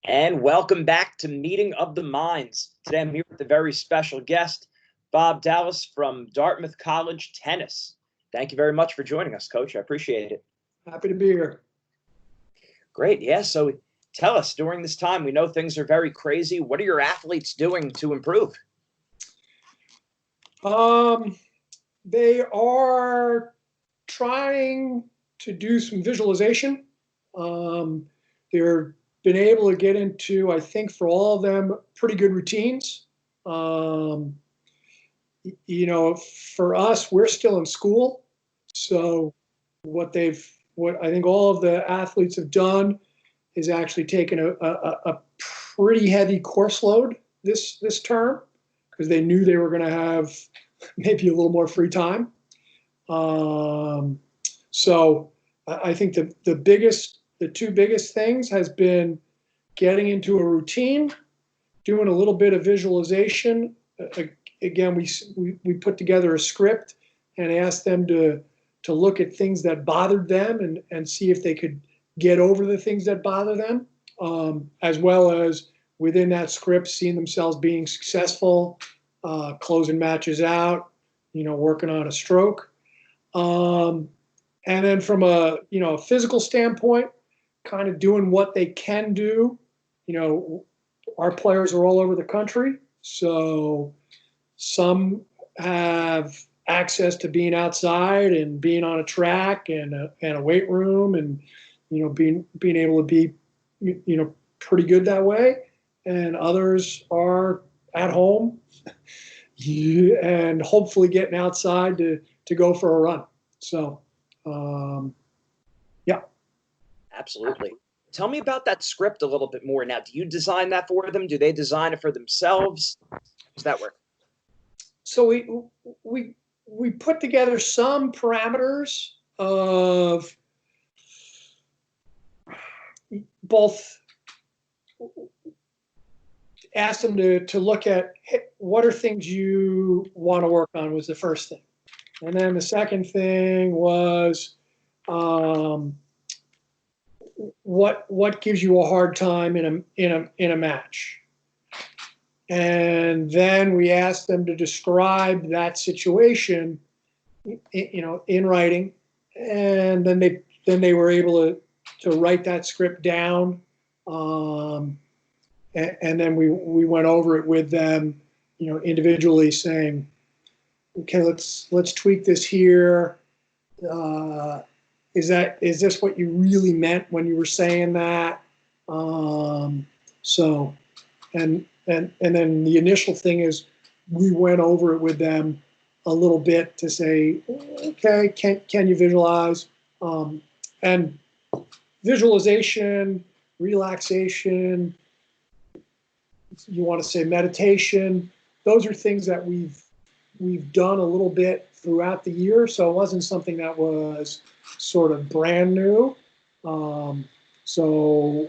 And welcome back to Meeting of the Minds. Today I'm here with a very special guest, Bob Dallis from Dartmouth College Tennis. Thank you very much for joining us, Coach. I appreciate it. Happy to be here. Great. Yeah. So tell us, during this time, we know things are very crazy. What are your athletes doing to improve? They are trying to do some visualization. They're been able to get into, I think, for all of them, pretty good routines. For us, we're still in school. So what I think all of the athletes have done is actually taken a pretty heavy course load this term, because they knew they were going to have maybe a little more free time. So I think the two biggest things has been getting into a routine, doing a little bit of visualization. Again, we put together a script and asked them to look at things that bothered them and see if they could get over the things that bother them, as well as within that script, seeing themselves being successful, closing matches out, working on a stroke. And then from a physical standpoint, kind of doing what they can do. Our players are all over the country, so some have access to being outside and being on a track and a weight room, and being able to be pretty good that way, and others are at home and hopefully getting outside to go for a run. So yeah. Absolutely. Tell me about that script a little bit more. Now, do you design that for them? Do they design it for themselves? How does that work? So we put together some parameters of both. Ask them to look at, hey, what are things you want to work on, was the first thing. And then the second thing was, what gives you a hard time in a match. And then we asked them to describe that situation, in writing, and then they were able to write that script down. And then we went over it with them, individually, saying, okay, let's tweak this here. Is this what you really meant when you were saying that? So, and then the initial thing is, we went over it with them a little bit to say, okay, can you visualize? And visualization, relaxation, you want to say meditation, those are things that we've done a little bit throughout the year. So it wasn't something that was sort of brand new. So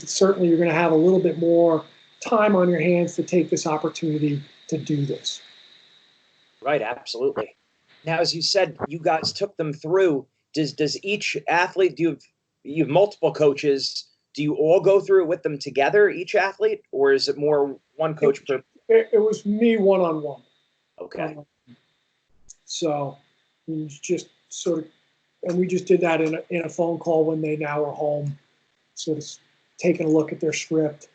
certainly you're going to have a little bit more time on your hands to take this opportunity to do this. Right, absolutely. Now, as you said, you guys took them through. Does each athlete, you have multiple coaches, do you all go through it with them together, each athlete, or is it more one coach per? It was me one-on-one. Okay. So we just and we just did that in a phone call when they now are home, sort of taking a look at their script,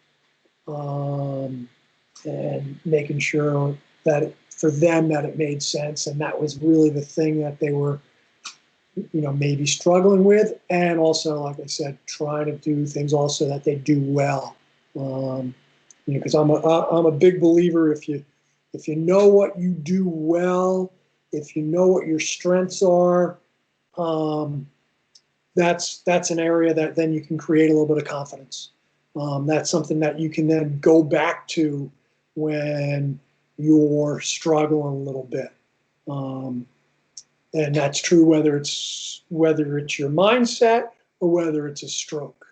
and making sure that for them that it made sense, and that was really the thing that they were maybe struggling with, and also, like I said, trying to do things also that they do well. Because I'm a big believer, if you know what you do well, if you know what your strengths are, that's an area that then you can create a little bit of confidence. That's something that you can then go back to when you're struggling a little bit. And that's true whether it's your mindset or whether it's a stroke.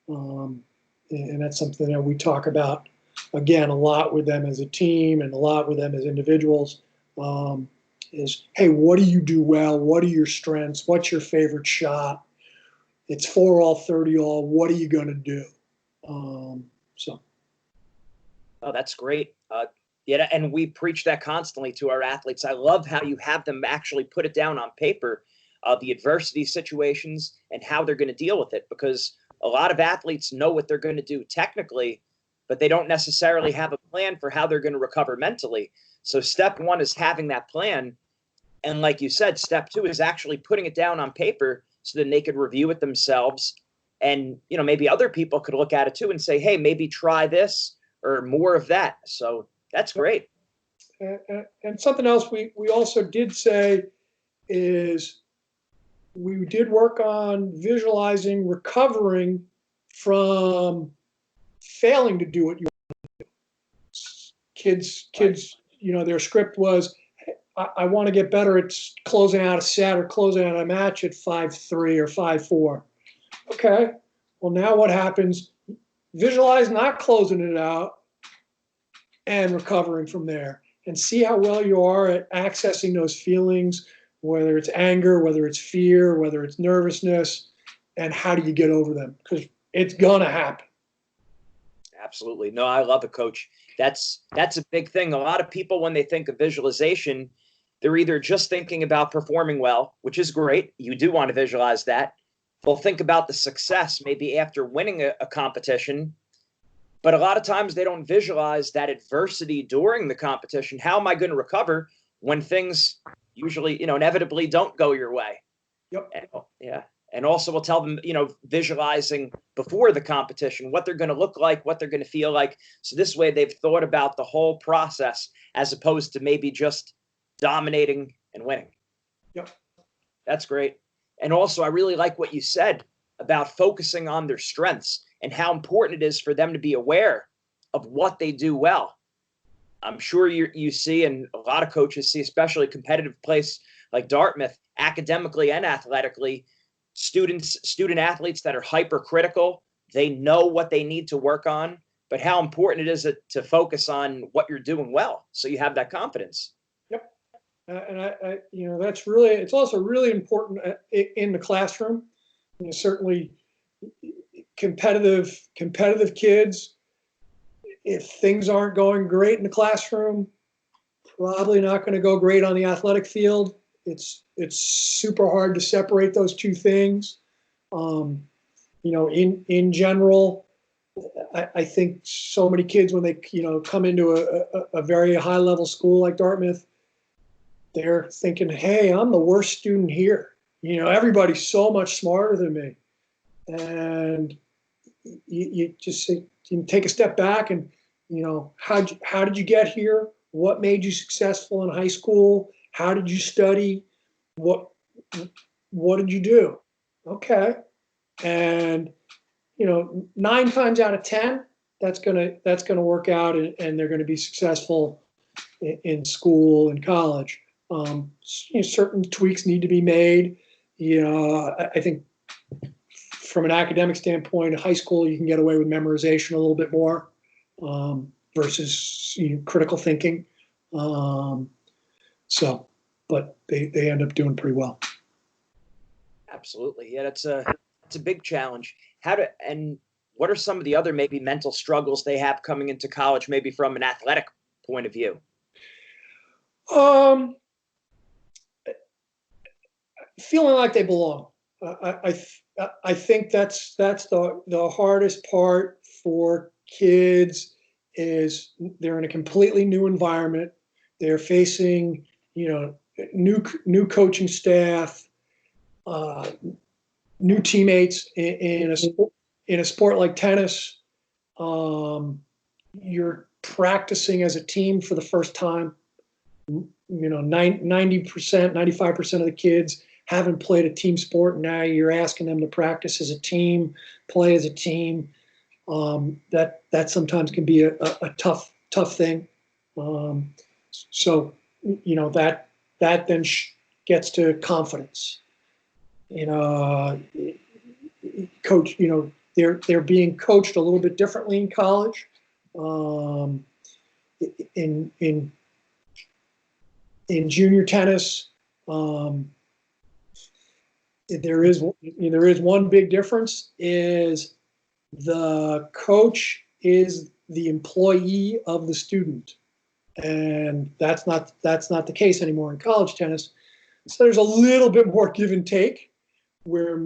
And that's something that we talk about, again, a lot with them as a team and a lot with them as individuals, is, hey, what do you do well? What are your strengths? What's your favorite shot? it's 4 all, 30 all. What are you going to do? So. Oh, that's great. Yeah, and we preach that constantly to our athletes. I love how you have them actually put it down on paper, the adversity situations and how they're going to deal with it, because a lot of athletes know what they're going to do technically, but they don't necessarily have a plan for how they're going to recover mentally. So step one is having that plan. And like you said, step two is actually putting it down on paper so then they could review it themselves. And, maybe other people could look at it too and say, hey, maybe try this or more of that. So that's great. And something else we also did say is we did work on visualizing recovering from failing to do what you want to do. Kids, their script was, I want to get better at closing out a set or closing out a match at 5-3 or 5-4. Okay, well, now what happens? Visualize not closing it out and recovering from there, and see how well you are at accessing those feelings, whether it's anger, whether it's fear, whether it's nervousness, and how do you get over them? Because it's going to happen. Absolutely. No, I love it, Coach. That's a big thing. A lot of people, when they think of visualization, they're either just thinking about performing well, which is great. You do want to visualize that. They'll think about the success maybe after winning a competition, but a lot of times they don't visualize that adversity during the competition. How am I going to recover when things usually, inevitably don't go your way? Yep. Yeah. And also we'll tell them, visualizing before the competition, what they're going to look like, what they're going to feel like. So this way they've thought about the whole process as opposed to maybe just dominating and winning. Yep. That's great. And also I really like what you said about focusing on their strengths and how important it is for them to be aware of what they do well. I'm sure you see, and a lot of coaches see, especially a competitive place like Dartmouth, academically and athletically, student athletes that are hypercritical, they know what they need to work on, but how important it is to focus on what you're doing well so you have that confidence. Yep. And I that's really, it's also really important in the classroom. Certainly competitive kids, if things aren't going great in the classroom, probably not going to go great on the athletic field. It's super hard to separate those two things. In general, I think so many kids, when they come into a very high level school like Dartmouth, they're thinking, hey, I'm the worst student here. Everybody's so much smarter than me. And you just say, you take a step back and, how did you get here? What made you successful in high school? How did you study? What did you do? Okay. And, 9 times out of 10, that's gonna work out, and they're gonna be successful in school and college. Certain tweaks need to be made. I think from an academic standpoint, in high school, you can get away with memorization a little bit more versus critical thinking. But they end up doing pretty well. Absolutely. Yeah, that's a big challenge. And what are some of the other maybe mental struggles they have coming into college, maybe from an athletic point of view? Feeling like they belong. I think that's the hardest part for kids, is they're in a completely new environment. They're facing, new coaching staff, new teammates in a sport like tennis. You're practicing as a team for the first time. 90%, 95% of the kids haven't played a team sport. Now you're asking them to practice as a team, play as a team. That sometimes can be a tough thing. So that then gets to confidence. Coach, they're being coached a little bit differently in college. In junior tennis, there is one big difference is the coach is the employee of the student, and that's not the case anymore in college tennis. So there's a little bit more give and take, where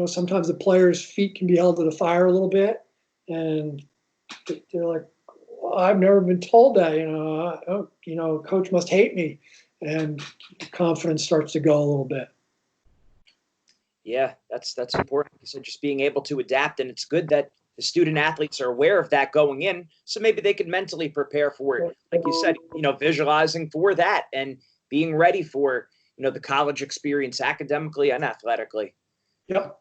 sometimes the players' feet can be held to the fire a little bit, and they're like, well, I've never been told that. Coach must hate me, and confidence starts to go a little bit. Yeah, that's important. So just being able to adapt, and it's good that the student athletes are aware of that going in, so maybe they can mentally prepare for it. Like you said, visualizing for that and being ready for, the college experience academically and athletically. Yep.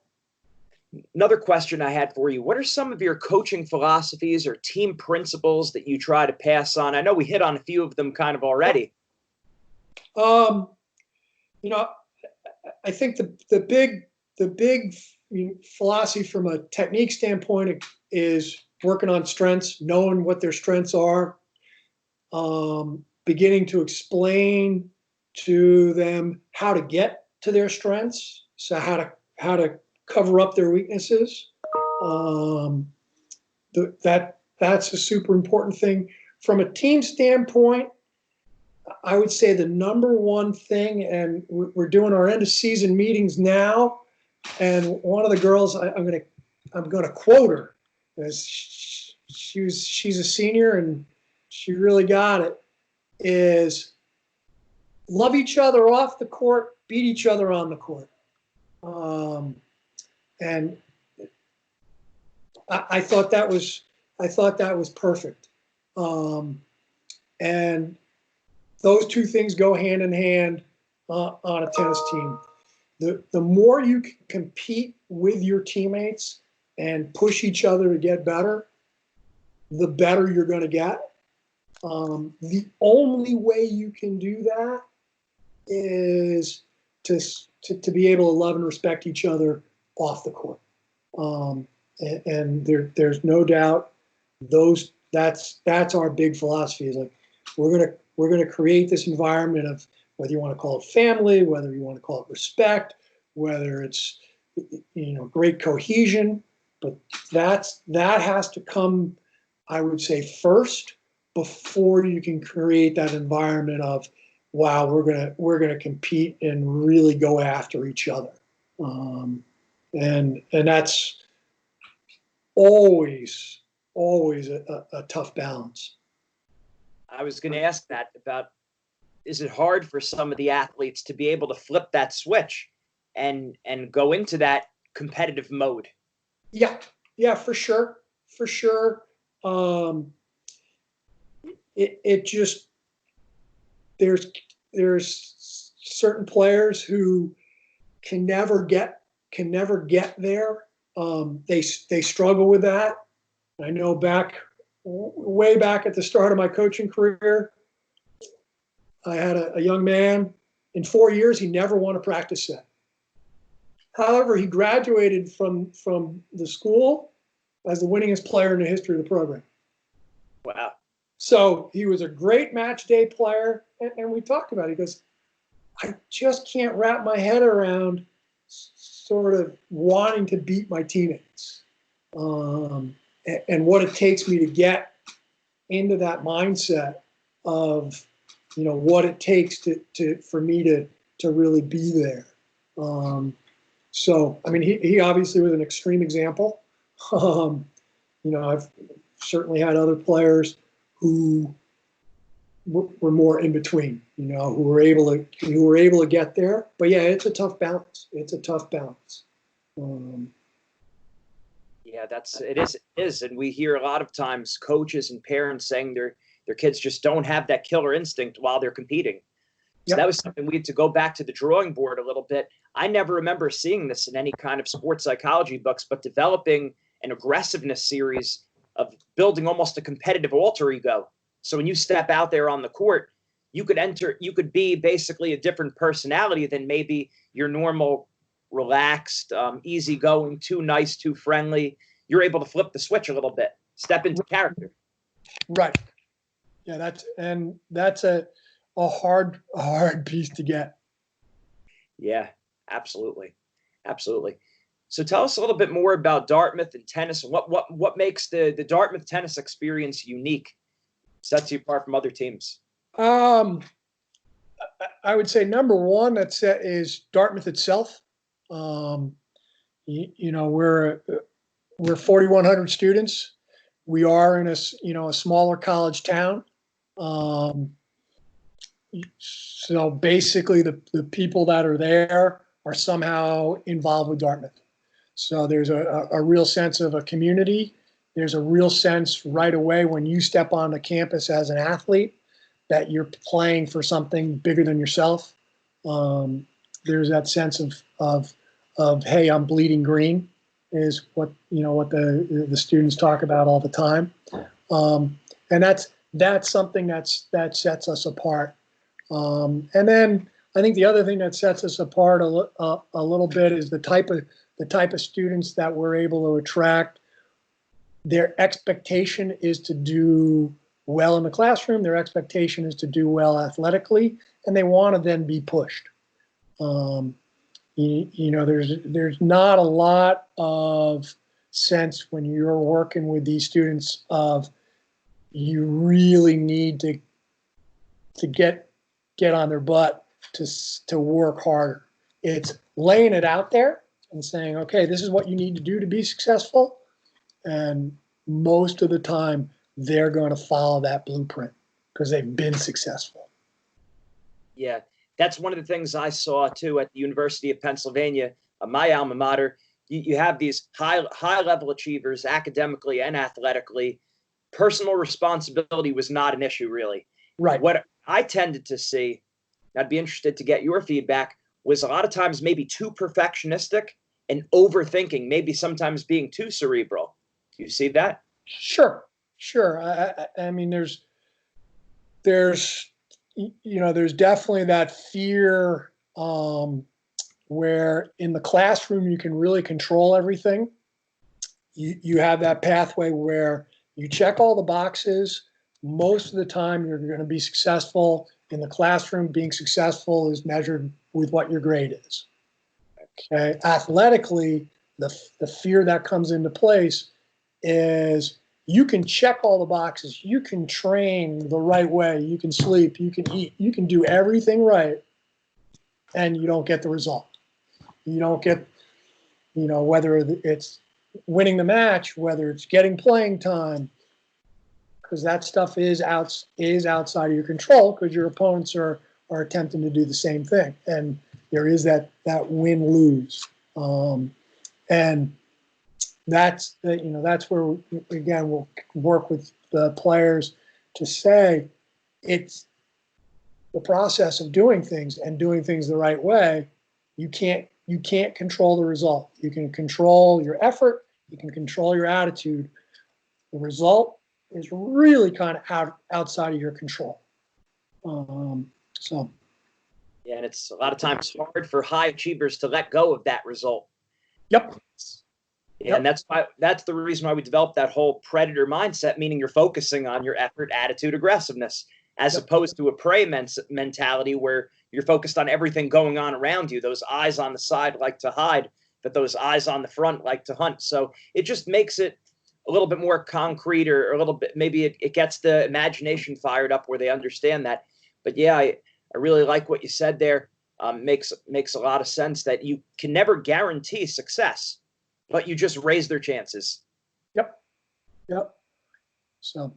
Another question I had for you: what are some of your coaching philosophies or team principles that you try to pass on? I know we hit on a few of them kind of already. I think the big philosophy from a technique standpoint is working on strengths, knowing what their strengths are, beginning to explain to them how to get to their strengths, so how to cover up their weaknesses. That's a super important thing. From a team standpoint, I would say the number one thing, and we're doing our end of season meetings now, and one of the girls, I'm gonna quote her, as she's a senior and she really got it, is love each other off the court, beat each other on the court. And I thought that was perfect. And those two things go hand in hand on a tennis team. The more you can compete with your teammates and push each other to get better, the better you're going to get. The only way you can do that is to be able to love and respect each other off the court. And there's no doubt that's our big philosophy, is like we're gonna create this environment of, whether you want to call it family, whether you want to call it respect, whether it's great cohesion, but that has to come, I would say, first, before you can create that environment of, wow, we're gonna compete and really go after each other. And that's always a tough balance. I was going to ask that about, is it hard for some of the athletes to be able to flip that switch and go into that competitive mode? Yeah, for sure. It just, there's certain players who can never get there. They struggle with that. I know way back at the start of my coaching career, I had a young man. In 4 years, he never won a practice set. However, he graduated from the school as the winningest player in the history of the program. Wow. So he was a great match day player. And we talked about it. He goes, I just can't wrap my head around sort of wanting to beat my teammates, and what it takes me to get into that mindset of, what it takes for me to really be there. So, I mean, he obviously was an extreme example. I've certainly had other players who were more in between, who were able to get there. But yeah, it's a tough balance. Yeah, it is. And we hear a lot of times coaches and parents saying their kids just don't have that killer instinct while they're competing. So that was something we had to go back to the drawing board a little bit. I never remember seeing this in any kind of sports psychology books, but developing an aggressiveness series of building almost a competitive alter ego. So when you step out there on the court, you could be basically a different personality than maybe your normal, relaxed, easygoing, too nice, too friendly. You're able to flip the switch a little bit, step into character. Right. Yeah, that's a hard piece to get. Yeah, Absolutely. Absolutely. So tell us a little bit more about Dartmouth and tennis, and what makes the Dartmouth tennis experience unique, sets you apart from other teams. Um, I would say number one is Dartmouth itself. We're 4,100 students. We are in a smaller college town. So basically, the people that are there are somehow involved with Dartmouth. So there's a real sense of a community. There's a real sense right away when you step on the campus as an athlete that you're playing for something bigger than yourself. There's that sense of hey, I'm bleeding green, is what the students talk about all the time, and that's something that sets us apart. And then I think the other thing that sets us apart a little bit is the type of students that we're able to attract. Their expectation is to do well in the classroom. Their expectation is to do well athletically, and they want to then be pushed. There's not a lot of sense when you're working with these students of you really need to get on their butt to work harder. It's laying it out there and saying, okay, this is what you need to do to be successful. And most of the time, they're going to follow that blueprint because they've been successful. Yeah, that's one of the things I saw too at the University of Pennsylvania, my alma mater. You have these high level achievers academically and athletically. Personal responsibility was not an issue, really. Right. What I tended to see, I'd be interested to get your feedback, was a lot of times maybe too perfectionistic and overthinking, maybe sometimes being too cerebral. Do you see that? Sure. I mean, there's definitely that fear where in the classroom you can really control everything. You have that pathway where you check all the boxes. Most of the time you're going to be successful. In the classroom, being successful is measured with what your grade is. Okay. Athletically, the fear that comes into place is you can check all the boxes. You can train the right way. You can sleep. You can eat. You can do everything right, and you don't get the result. You don't get, whether it's winning the match, whether it's getting playing time, because that stuff is outside of your control because your opponents are attempting to do the same thing, and there is that win-lose, and that's where again we'll work with the players to say it's the process of doing things and doing things the right way. You can't control the result. You can control your effort. You can control your attitude. The result is really kind of outside of your control. Yeah, and it's a lot of times hard for high achievers to let go of that result. Yep. Yeah, and that's the reason why we developed that whole predator mindset, meaning you're focusing on your effort, attitude, aggressiveness, as opposed to a prey mentality where you're focused on everything going on around you. Those eyes on the side like to hide, but those eyes on the front like to hunt. So it just makes it a little bit more concrete, or a little bit, maybe it gets the imagination fired up where they understand that. But yeah, I really like what you said there. Makes a lot of sense that you can never guarantee success, but you just raise their chances. Yep. So.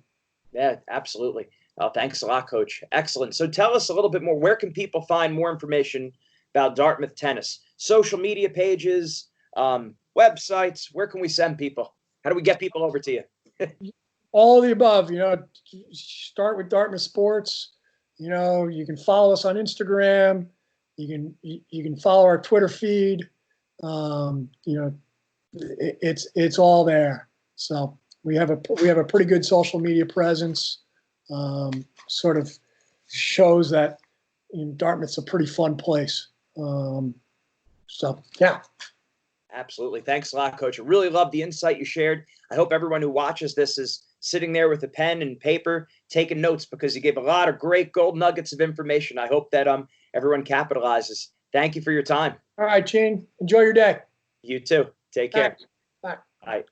Yeah, absolutely. Well, thanks a lot, Coach. Excellent. So tell us a little bit more. Where can people find more information about Dartmouth tennis? Social media pages, websites. Where can we send people? How do we get people over to you? All of the above. Start with Dartmouth Sports. You can follow us on Instagram. You can follow our Twitter feed. It's all there. So we have a pretty good social media presence. Sort of shows that Dartmouth's a pretty fun place. So yeah. Absolutely. Thanks a lot, Coach. I really love the insight you shared. I hope everyone who watches this is sitting there with a pen and paper taking notes, because you gave a lot of great gold nuggets of information. I hope that everyone capitalizes. Thank you for your time. All right, Gene. Enjoy your day. You too. Take care. Thanks. Bye. Bye.